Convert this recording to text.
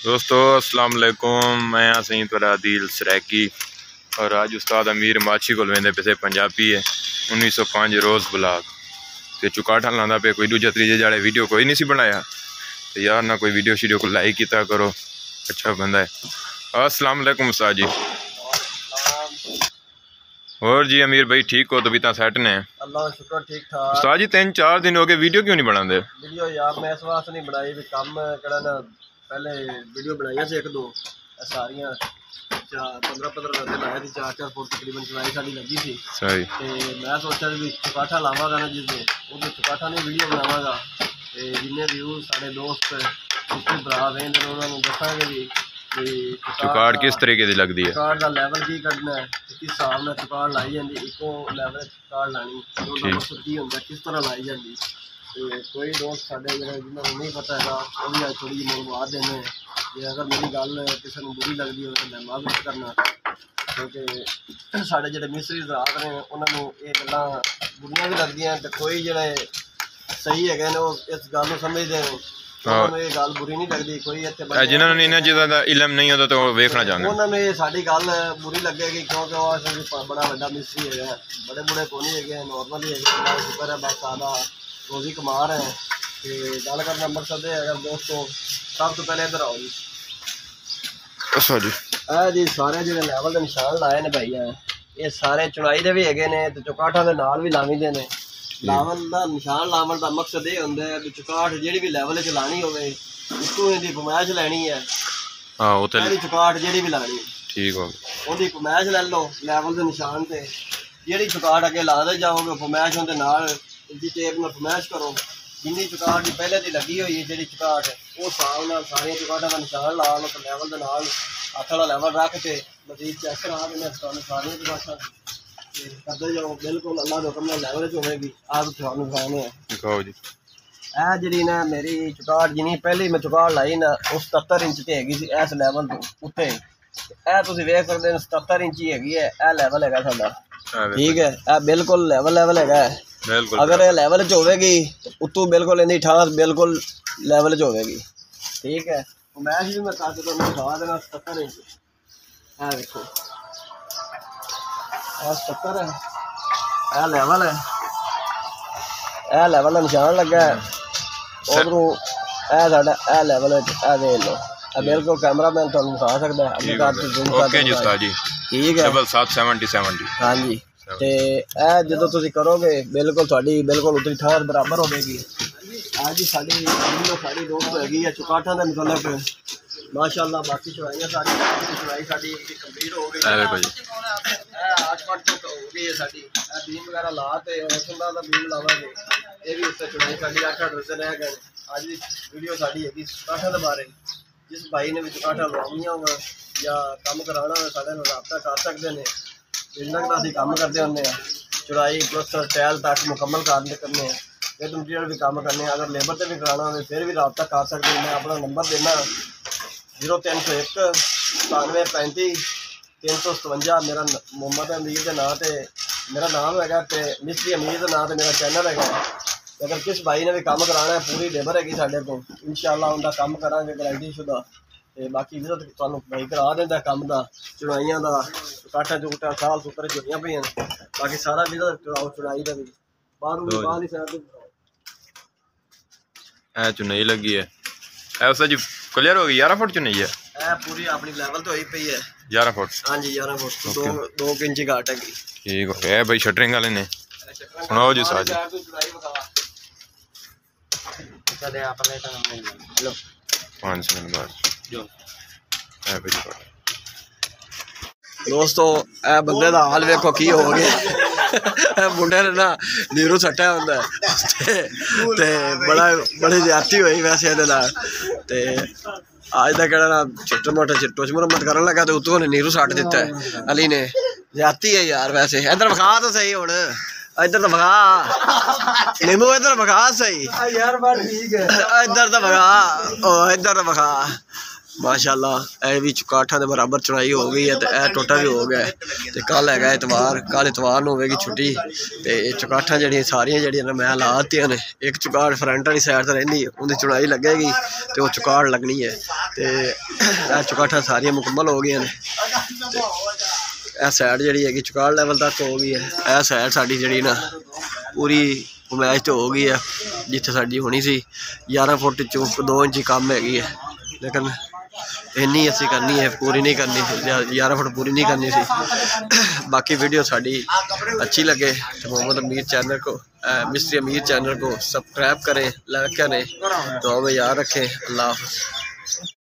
दोस्तों अस्सलाम वालेकुम। मैं हाँ सही थोड़ा दिल सरैकी और आज उस्ताद अमीर माछी को वेंदे पे पंजाबी है 1905 रोज़ ब्लॉग ते चुकाठा लांदा पे कोई दूजा त्रीजे जाड़े वीडियो कोई नहीं सी बनाया तो यार ना कोई वीडियो शीडियो को लाइक किया करो, अच्छा बंदा है। अस्सलाम वालेकुम उस्ताद जी। और जी अमीर भाई ठीक हो? तो भी सेट ने? अल्लाह का शुक्र ठीक ठाक। उस्ताद जी 3-4 दिन हो गए वीडियो क्यों नहीं बनाते? वीडियो यार मैं इस वास्ते नहीं बनाई भी काम कड़ा ना, पहले वीडियो बनाई से एक दो सारियां 15-15 दिन लाए थी, 4-4 फुट तकरीबन चलाई साड़ी लगी थी सही। ते मैं सोचा भी चुकाठा लावागा ना जिस दिन चुकाठा ने वीडियो बनावागा ते जिन्ने व्यूज साढ़े दोस्त रिश्ते भरा वेंदे उन्होंने दसांगे भी चुकाड़ किस तरीके की लगती है, चुकाड़ का लैवल की कढ़ना है, किस हिसाब से चुकाड़ लाई जाती, इको लैवल चुकाड़ लानी की होंगे किस तरह लाई जाती। तो कोई दोस्त साढ़े जिन्होंने नहीं पता है वो भी अज थोड़ी जी मालूमात देने जे अगर मेरी गल किसी को बुरी लगती हो तो मैं माफी करना, क्योंकि साढ़े जो मिस्त्री रात ने उन्होंने ये गल्लां बुरियां भी लगदियां तो कोई जो सही है इस गल को समझते हैं ये गल बुरी नहीं लगती। कोई इत्थे जिन्होंने इन्हां चीज़ां दा इल्म नहीं होता तो वेखना चाहते उन्होंने साडी गल बुरी लगेगी, क्योंकि वो बड़ा वड्डा मिस्त्री है, बड़े बूढ़े को नहीं है, नॉर्मल ही है, शुक्र है बस सादा रोजी कमा रहे हैं। तो गल करना मकसद है अगर दोस्तों सब तो पहले इधर आओ जी। अच्छा जी जी सारे जो लैवल के निशान लाए ने भाई ये सारे चुनाई के भी है ने तो चुकाठा के नाल भी लावी दे ने। लावन का निशान लावन का मकसद ये होंगे भी चुकाठ जी भी लैवल च लानी होवे उसको इहदी फरमाइश लैनी है। हाँ वो तो चुकाठ जी भी लानी ठीक हो उहदी फरमाइश ले लो लैवल के निशान से जी चुकाठ अगे ला दे जाओगे फरमाइश उहदे नाल इहदी टेप में फरमाइश करो जिन्नी चुकाठ की पहले की लगी हुई है जी चुकाठ वो हिसाब नाल सारियां चुकाठा का निशान ला लो तो लैवल के नाल हत्थ वाला लैवल रख के मजीद चेक करा देने सारियां चुकाठा करते जाओ बिल्कुल अल्लाह के हुक्म नाल लैवल च होवेगी। आप तुहानू दिखाने दिखाओ जी जी ना मेरी चुकाठ जिन्नी पहली मैं चुकाठ लाई ना वो 77 इंच ते हैगी सी इस लैवल तो उत्ते तुसीं वेख सकदे 77 इंच ही हैगी है यह लैवल हैगा साडा ठीक है यह बिल्कुल लैवल हैगा अगर यह लैवल च होवेगी उत्तों बिल्कुल इहदी ठास बिल्कुल लैवल च होवेगी ठीक है। मैच भी मैं कट तुहानू दिखा देना 77 इंच यह देखो 77 है यह लैवल है यह लैवल का निशान लगा है उधरों यह साडा यह लैवल यह देख लो बिल्कुल कैमरा मैन तुहानू दिखा सकदा है अगे कर जूम कर ठीक है 7770 हाँ जी। तो यह जो तुम करोगे बिल्कुल थोड़ी बिल्कुल उतनी ठास बराबर होगी। आज ही साड़ी साड़ी दोस्त हैगी है चुकाठा के मतलब माशाअल्लाह बाकी चुराइयां चुराई साड़ी कंप्लीट हो गई 8 फुट तक हो गई है साड़ी बीम वगैरह ला के और बीम लावांगे ये भी उत्ते चुराई साड़ी 8-8 रस्ते रह गए। आज की वीडियो साड़ी हैगी चुकाठा के बारे जिस भाई ने भी चुकाठा लवानियां हो या काम कराना हो साढ़े नाल राबता कर सकते हैं। बिल्डिंग का अभी काम करते होंगे चुराई प्लस्तर टैल तक मुकम्मल करने फिर मटीरियल भी काम करने अगर लेबर से भी कराना हो फिर भी रबता कर सकते हैं। मैं अपना नंबर देना 0301 9735 357 मेरा मोहम्मद अमीर के नाम से मेरा नाम है तो मिस्त्री अमीर के नाम से मेरा चैनल है। अगर किस भाई ने भी काम कराना है पूरी लेबर हैगी साढ़े को इंशाअल्लाह उनका काम करांगे गारंटी शुदा ते बाकी भी तो भाई करा देंदा काम का चुनाइयां का काठा चुकटा साल सुतर जुड़ियां पे बाकी सारा भी चुराओ चुनाई का भी बाहर साइड चुनाई लगी है ऐसा जी क्लियर हो गई 11 फुट चुनाई है पूरी अपनी लेवल तो होई पई है 11 फुट हाँ जी 11 फुट 2 इंच घाट है ठीक हो गया भाई शटरिंग वाले ने सुनाओ जी साज हेलो 5 मिनट बाद दोस्तों ए बंदे का हाल वेखो की हो गया मुंडे ने ना नीरू सट्टा होंगे बड़ा बड़ी ज्यादती हुई वैसे ये अज तक ना छोटे मोटे टुच मुरम्मत कर लगा तो उतों ने नीरू सट दिता है अली ने ज्यादती है यार। वैसे इधर विखा तो सही हूँ इधर तो विखा नीमू इधर विखा सही यार ठीक है इधर तो विखा इधर तो विखा माशाअल्लाह ਇਹ ਵੀ ਚੁਕਾਠਾਂ ਦੇ ਬਰਾਬਰ ਚੜਾਈ ਹੋ ਗਈ ਹੈ ਤੇ ਇਹ ਟੋਟਾ ਵੀ ਹੋ ਗਿਆ ਹੈ ਤੇ ਕੱਲ ਹੈਗਾ ਐਤਵਾਰ। ਕੱਲ ਐਤਵਾਰ ਨੂੰ ਹੋਵੇਗੀ ਛੁੱਟੀ ਤੇ ਇਹ ਚੁਕਾਠਾਂ ਜਿਹੜੀਆਂ ਸਾਰੀਆਂ ਜਿਹੜੀਆਂ ਨੇ ਮੈਂ ਲਾਤੀਆਂ ਨੇ। ਇੱਕ ਚੁਕਾਠ ਫਰੰਟ ਵਾਲੀ ਸਾਈਡ ਤੇ ਰਹਿੰਦੀ ਉਹਦੀ ਚੜਾਈ ਲੱਗੇਗੀ ਤੇ ਉਹ ਚੁਕਾਠ ਲੱਗਣੀ ਹੈ ਤੇ ਇਹ ਚੁਕਾਠਾਂ ਸਾਰੀਆਂ ਮੁਕੰਮਲ ਹੋ ਗਈਆਂ ਨੇ। ਇਹ ਸਾਈਡ ਜਿਹੜੀ ਹੈਗੀ ਚੁਕਾਠ ਲੈਵਲ ਤੱਕ ਹੋ ਗਈ ਹੈ। ਇਹ ਸਾਈਡ ਸਾਡੀ ਜਿਹੜੀ ਨਾ ਪੂਰੀ ਮੈਚ तो हो गई है जिथे साड़ी होनी सी 11 फुट चो 2 इंच कम हैगी है लेकिन इन्नी असी करनी है पूरी नहीं करनी 11 फुट पूरी नहीं करनी सी। बाकी वीडियो साड़ी अच्छी लगे तो मोहम्मद अमीर चैनल को मिस्टर अमीर चैनल को सब्सक्राइब करें, लाइक करें, तो हमें याद रखें। अल्लाह हाफ़िज़।